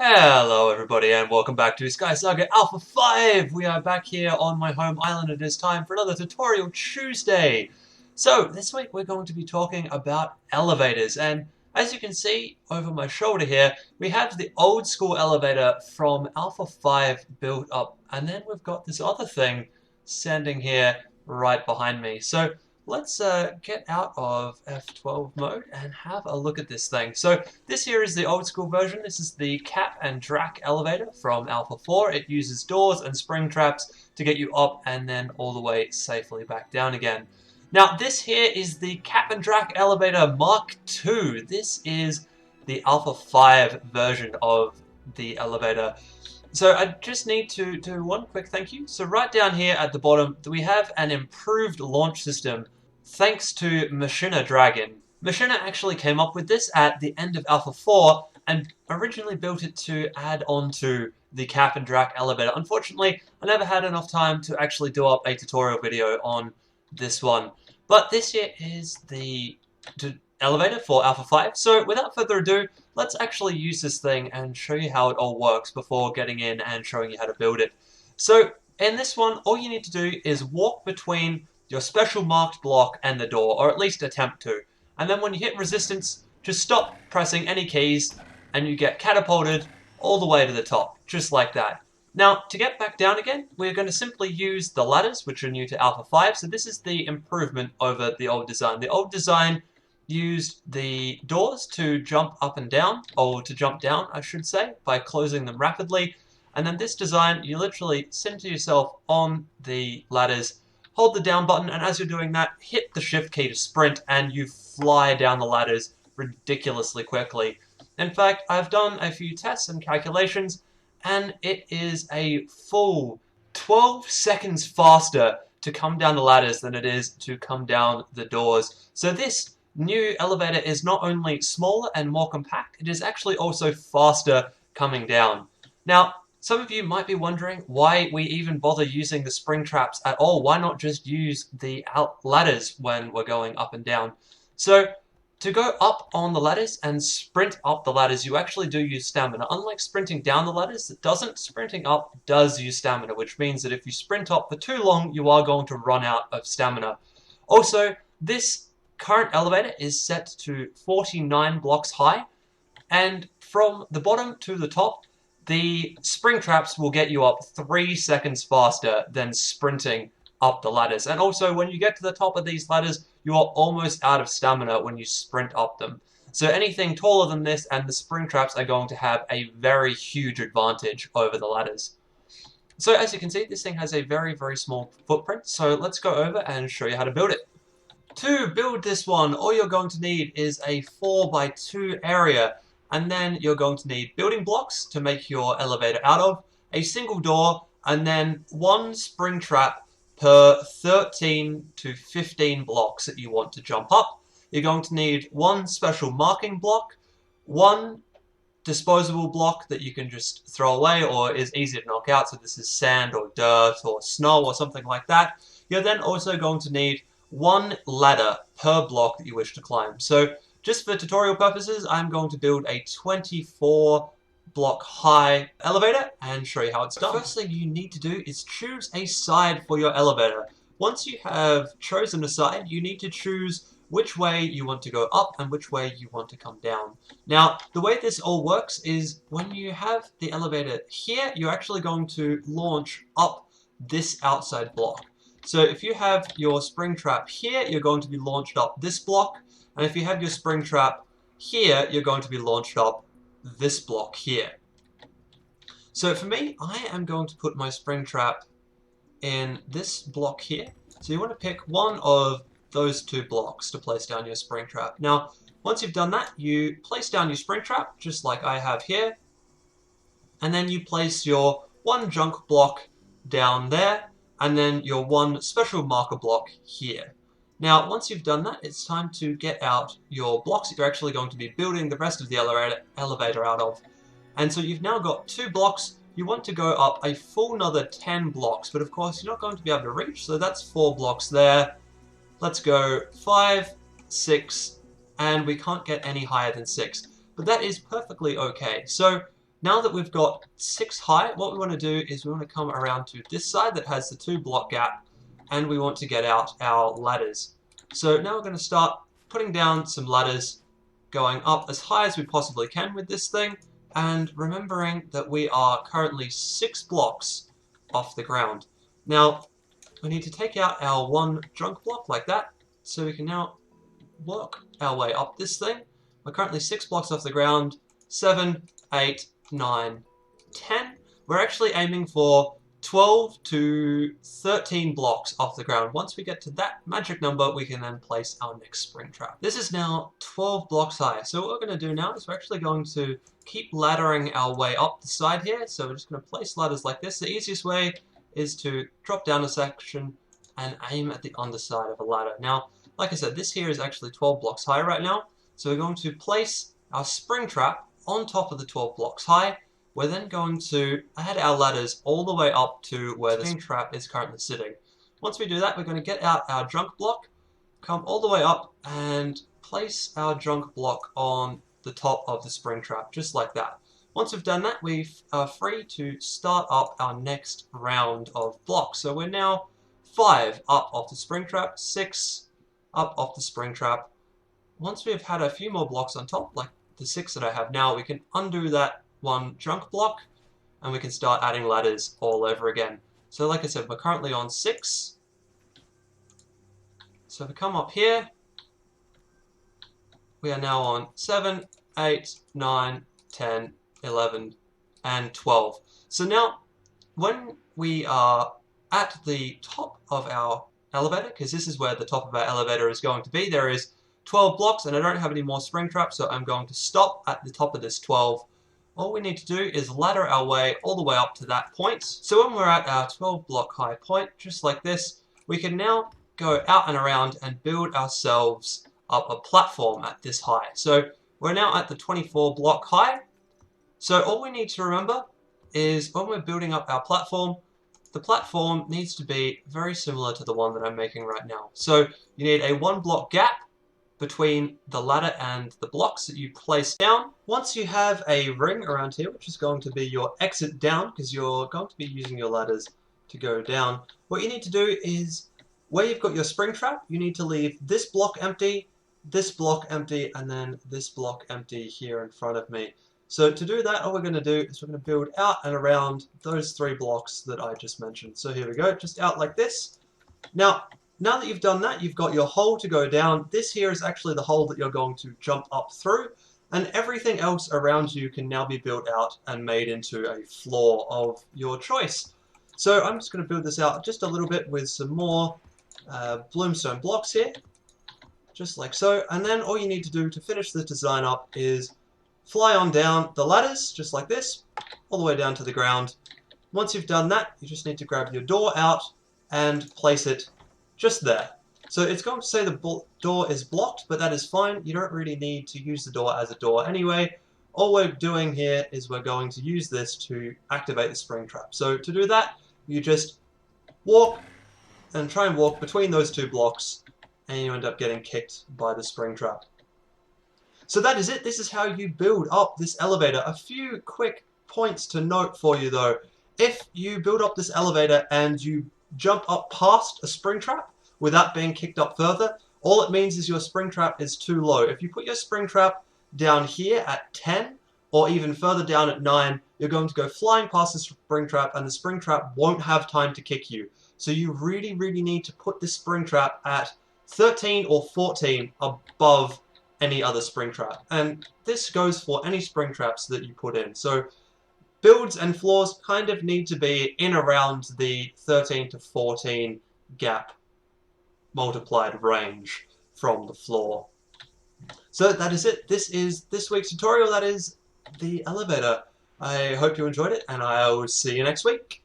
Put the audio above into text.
Hello everybody and welcome back to SkySaga Alpha 5! We are back here on my home island. It is time for another Tutorial Tuesday! So, this week we're going to be talking about elevators, and as you can see over my shoulder here, we have the old school elevator from Alpha 5 built up, and then we've got this other thing standing here right behind me. So, let's get out of F12 mode and have a look at this thing. So this here is the old school version. This is the Cap and Drac elevator from Alpha 4. It uses doors and spring traps to get you up and then all the way safely back down again. Now this here is the Cap and Drac elevator Mark II. This is the Alpha 5 version of the elevator. So I just need to do one quick thank you. So right down here at the bottom, we have an improved launch system thanks to Machina Dragon. Machina actually came up with this at the end of Alpha 4 and originally built it to add on to the Cap and Drac elevator. Unfortunately, I never had enough time to actually do up a tutorial video on this one. But this here is the elevator for Alpha 5. So without further ado, let's actually use this thing and show you how it all works before getting in and showing you how to build it. So in this one, all you need to do is walk between your special marked block and the door, or at least attempt to. And then when you hit resistance, just stop pressing any keys and you get catapulted all the way to the top, just like that. Now, to get back down again, we're going to simply use the ladders, which are new to Alpha 5. So this is the improvement over the old design. The old design used the doors to jump up and down, or to jump down, I should say, by closing them rapidly. And then this design, you literally center yourself on the ladders, hold the down button, and as you're doing that, hit the shift key to sprint, and you fly down the ladders ridiculously quickly. In fact, I've done a few tests and calculations, and it is a full 12 seconds faster to come down the ladders than it is to come down the doors. So this new elevator is not only smaller and more compact, it is actually also faster coming down. Now, some of you might be wondering why we even bother using the spring traps at all. Why not just use the ladders when we're going up and down? So, to go up on the ladders and sprint up the ladders, you actually do use stamina. Unlike sprinting down the ladders, it doesn't. Sprinting up does use stamina, which means that if you sprint up for too long, you are going to run out of stamina. Also, this current elevator is set to 49 blocks high, and from the bottom to the top, the spring traps will get you up 3 seconds faster than sprinting up the ladders. And also, when you get to the top of these ladders, you are almost out of stamina when you sprint up them. So anything taller than this and the spring traps are going to have a very huge advantage over the ladders. So as you can see, this thing has a very, very small footprint. So let's go over and show you how to build it. To build this one, all you're going to need is a 4x2 area. And then you're going to need building blocks to make your elevator out of, a single door, and then one spring trap per 13 to 15 blocks that you want to jump up. You're going to need one special marking block, one disposable block that you can just throw away or is easy to knock out, so this is sand or dirt or snow or something like that. You're then also going to need one ladder per block that you wish to climb. So just for tutorial purposes, I'm going to build a 24 block high elevator and show you how it's done. The first thing you need to do is choose a side for your elevator. Once you have chosen a side, you need to choose which way you want to go up and which way you want to come down. Now, the way this all works is when you have the elevator here, you're actually going to launch up this outside block. So if you have your spring trap here, you're going to be launched up this block. And if you have your spring trap here, you're going to be launched up this block here. So for me, I am going to put my spring trap in this block here. So you want to pick one of those two blocks to place down your spring trap. Now, once you've done that, you place down your spring trap, just like I have here. And then you place your one junk block down there, and then your one special marker block here. Now, once you've done that, it's time to get out your blocks that you're actually going to be building the rest of the elevator out of. And so you've now got 2 blocks. You want to go up a full another 10 blocks, but of course you're not going to be able to reach, so that's 4 blocks there. Let's go 5, 6, and we can't get any higher than 6. But that is perfectly okay. So Now that we've got 6 high, what we want to do is we want to come around to this side that has the 2 block gap, and we want to get out our ladders. So now we're going to start putting down some ladders, going up as high as we possibly can with this thing, and remembering that we are currently 6 blocks off the ground. Now, we need to take out our 1 junk block like that, so we can now work our way up this thing. We're currently 6 blocks off the ground, 7, 8, 9, 10. We're actually aiming for 12 to 13 blocks off the ground. Once we get to that magic number, we can then place our next spring trap. This is now 12 blocks high. So what we're going to do now is we're actually going to keep laddering our way up the side here. So we're just going to place ladders like this. The easiest way is to drop down a section and aim at the underside of a ladder. Now, like I said, this here is actually 12 blocks high right now. So we're going to place our spring trap on top of the 12 blocks high. We're then going to add our ladders all the way up to where the spring trap is currently sitting. Once we do that, we're going to get out our junk block, come all the way up, and place our junk block on the top of the spring trap, just like that. Once we've done that, we are free to start up our next round of blocks. So we're now 5 up off the spring trap, 6 up off the spring trap. Once we've had a few more blocks on top, like the 6 that I have now, we can undo that 1 junk block, and we can start adding ladders all over again. So like I said, we're currently on 6. So if we come up here, we are now on 7, 8, 9, 10, 11, and 12. So now, when we are at the top of our elevator, because this is where the top of our elevator is going to be, there is 12 blocks, and I don't have any more spring traps, so I'm going to stop at the top of this 12. All we need to do is ladder our way all the way up to that point. So when we're at our 12 block high point, just like this, we can now go out and around and build ourselves up a platform at this high. So we're now at the 24 block high. So all we need to remember is when we're building up our platform, the platform needs to be very similar to the one that I'm making right now. So you need a 1 block gap between the ladder and the blocks that you place down. Once you have a ring around here, which is going to be your exit down, because you're going to be using your ladders to go down, what you need to do is, where you've got your spring trap, you need to leave this block empty, and then this block empty here in front of me. So to do that, all we're going to do is we're going to build out and around those 3 blocks that I just mentioned. So here we go, just out like this. Now that you've done that, you've got your hole to go down. This here is actually the hole that you're going to jump up through, and everything else around you can now be built out and made into a floor of your choice. So I'm just going to build this out just a little bit with some more bloomstone blocks here, just like so. And then all you need to do to finish the design up is fly on down the ladders, just like this, all the way down to the ground. Once you've done that, you just need to grab your door out and place it just there. So it's going to say the door is blocked, but that is fine. You don't really need to use the door as a door anyway. All we're doing here is we're going to use this to activate the spring trap. So to do that, you just walk and try and walk between those 2 blocks, and you end up getting kicked by the spring trap. So that is it. This is how you build up this elevator. A few quick points to note for you though. If you build up this elevator and you jump up past a spring trap without being kicked up further, all it means is your spring trap is too low. If you put your spring trap down here at 10 or even further down at 9, you're going to go flying past the spring trap, and the spring trap won't have time to kick you. So you really need to put this spring trap at 13 or 14 above any other spring trap. And this goes for any spring traps that you put in. So builds and floors kind of need to be in around the 13 to 14 gap multiplied range from the floor. So that is it. This is this week's tutorial. That is the elevator. I hope you enjoyed it, and I will see you next week.